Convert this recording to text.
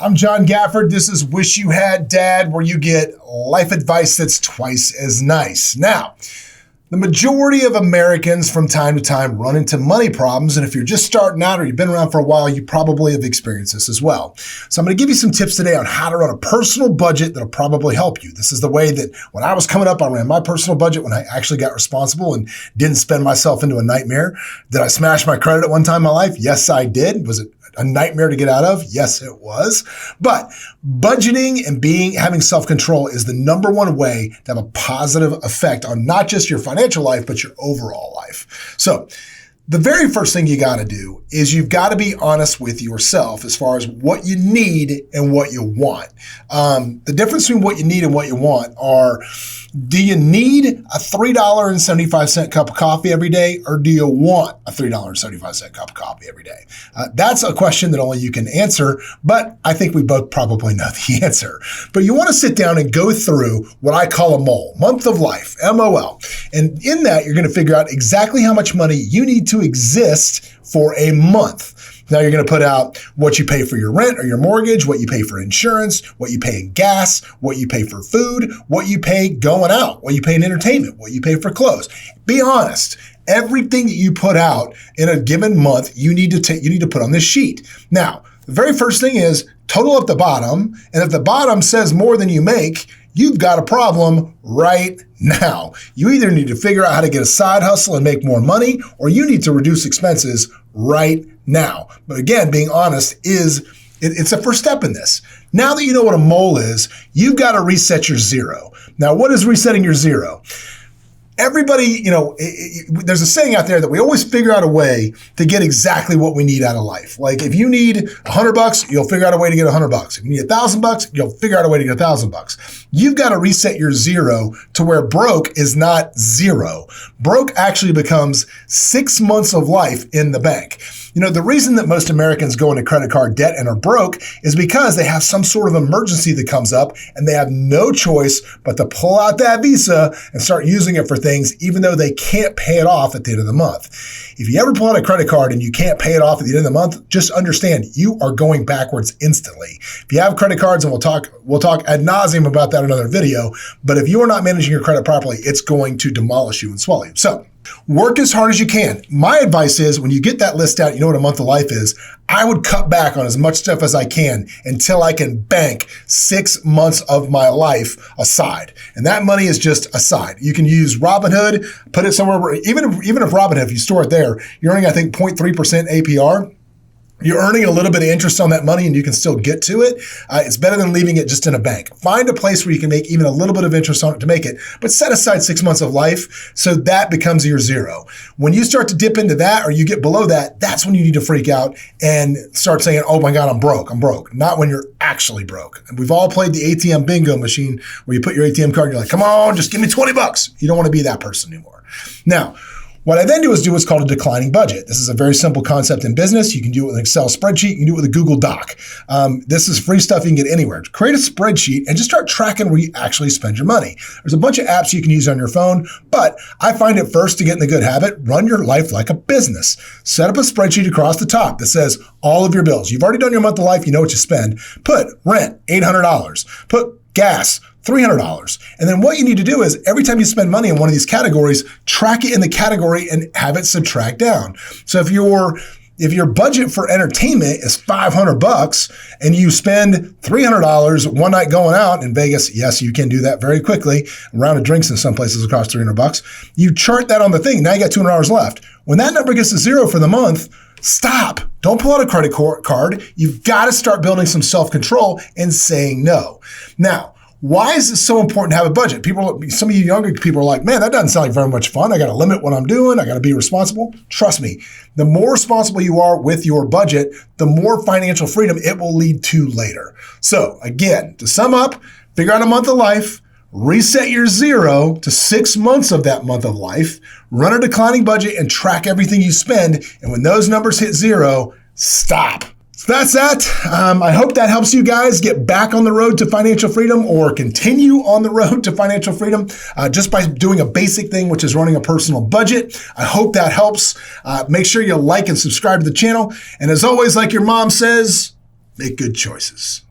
I'm John Gafford. This is Wish You Had Dad, where you get life advice that's twice as nice. Now, the majority of Americans from time to time run into money problems, and if you're just starting out or you've been around for a while, you probably have experienced this as well. So I'm going to give you some tips today on how to run a personal budget that'll probably help you. This is the way that when I was coming up, I ran my personal budget when I actually got responsible and didn't spend myself into a nightmare. Did I smash my credit at one time in my life? Yes, I did. Was it a nightmare to get out of? Yes, it was. But budgeting and having self-control is the number one way to have a positive effect on not just your financial life, but your overall life. So the very first thing you got to do is you've got to be honest with yourself as far as what you need and what you want. The difference between what you need and what you want are, do you need a $3.75 cup of coffee every day, or do you want a $3.75 cup of coffee every day? That's a question that only you can answer, but I think we both probably know the answer. But you want to sit down and go through what I call a MOL, month of life, MOL. And in that, you're going to figure out exactly how much money you need to exist for a month. Now you're going to put out what you pay for your rent or your mortgage, what you pay for insurance, what you pay in gas, what you pay for food, what you pay going out, what you pay in entertainment, what you pay for clothes. Be honest. Everything that you put out in a given month, you need to put on this sheet. Now, the very first thing is total up the bottom. And if the bottom says more than you make, you've got a problem right now. You either need to figure out how to get a side hustle and make more money, or you need to reduce expenses right now. But again, being honest it's the first step in this. Now that you know what a MOL is, you've got to reset your zero. Now, what is resetting your zero? Everybody, there's a saying out there that we always figure out a way to get exactly what we need out of life. Like if you need $100, you'll figure out a way to get $100. If you need $1,000, you'll figure out a way to get $1,000. You've got to reset your zero to where broke is not zero. Broke actually becomes 6 months of life in the bank. The reason that most Americans go into credit card debt and are broke is because they have some sort of emergency that comes up and they have no choice but to pull out that Visa and start using it for things, even though they can't pay it off at the end of the month. If you ever pull out a credit card and you can't pay it off at the end of the month, just understand you are going backwards instantly. If you have credit cards, and we'll talk ad nauseum about that in another video, but if you are not managing your credit properly, it's going to demolish you and swallow you. So work as hard as you can. My advice is when you get that list out, you know what a month of life is, I would cut back on as much stuff as I can until I can bank 6 months of my life aside. And that money is just aside. You can use Robinhood, put it somewhere where, even if Robinhood, if you store it there, you're earning, I think, 0.3% APR. You're earning a little bit of interest on that money and you can still get to it. It's better than leaving it just in a bank. Find a place where you can make even a little bit of interest on it to make it, but set aside 6 months of life so that becomes your zero. When you start to dip into that or you get below that, that's when you need to freak out and start saying, oh my God, I'm broke. Not when you're actually broke. And we've all played the ATM bingo machine where you put your ATM card and you're like, come on, just give me $20. You don't want to be that person anymore. Now, what I then do is what's called a declining budget. This is a very simple concept in business. You can do it with an Excel spreadsheet. You can do it with a Google Doc. This is free stuff you can get anywhere. Create a spreadsheet and just start tracking where you actually spend your money. There's a bunch of apps you can use on your phone, but I find it first to get in the good habit, run your life like a business. Set up a spreadsheet across the top that says all of your bills. You've already done your month of life. You know what you spend. Put rent, $800. Put gas, $300. And then what you need to do is every time you spend money in one of these categories, track it in the category and have it subtract down. So if your budget for entertainment is $500 and you spend $300 one night going out in Vegas, yes, you can do that very quickly. A round of drinks in some places will cost $300. You chart that on the thing. Now you got $200 left. When that number gets to zero for the month, stop. Don't pull out a credit card. You've got to start building some self-control and saying no. Now, why is this so important to have a budget? Some of you younger people are like, man, that doesn't sound like very much fun. I got to limit what I'm doing. I got to be responsible. Trust me, the more responsible you are with your budget, the more financial freedom it will lead to later. So again, to sum up, figure out a month of life, reset your zero to 6 months of that month of life, run a declining budget and track everything you spend. And when those numbers hit zero, stop. So that's that. I hope that helps you guys get back on the road to financial freedom or continue on the road to financial freedom just by doing a basic thing, which is running a personal budget. I hope that helps. Make sure you like and subscribe to the channel. And as always, like your mom says, make good choices.